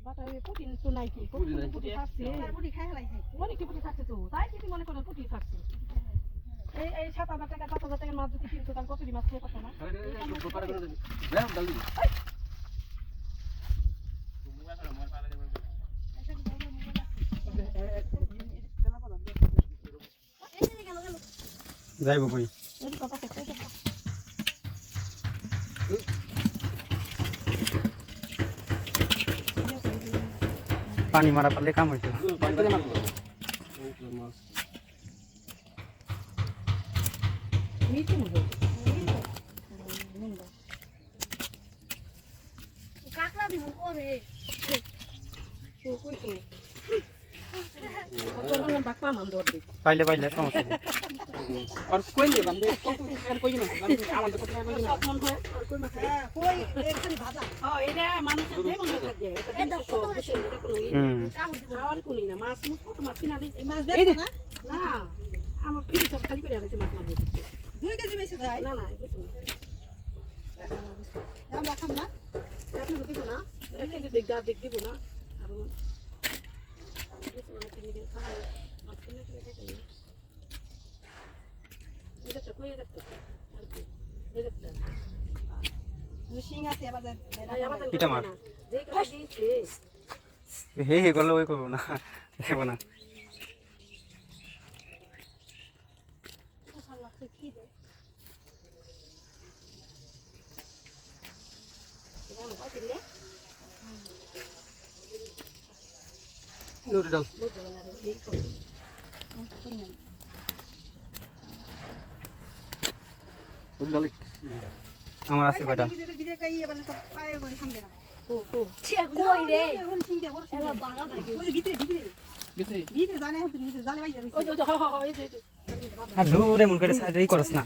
বাটারে protein তো নাই কি প্রোটিন থাকছে প্রোটিন খাই লাইছে অনেক প্রোটিন থাকছে তো তাই কি মনে করো প্রোটিন থাকছে এই 7,000 টাকা 5,000 টাকার মাছ যদি কিনতো তাহলে কতটি মাছ খেয়ে পারতো না যাইব কই পানি মারা পারলে কাম হইতো কাকড়া দিব করে পাইলে পাইলে সমস্যা নেই और कोई नहीं बंदे कोई नहीं बंदे आवाज तो कोई नहीं কই একটু ভাজা এটা মানুষের যে মনে থাকে এটা কত বেশি এটা কোনো আর কোনি না মাছ মুখ কত মাছ কিনা দিই মাছ দেখ না না আমার ফ্রি সব খালি করে আছে মাছ মাছ 2 কেজি বেশি যায় না না কিছু না আমরা খাম না আপনি দিব না এটা দেখ দা দেখ দিব না আর পিঠা মার হে হে করলে ওই করবো না দেখবো না আমার আছে কয়টা আর দূরে মন করে সাইড এই করছ না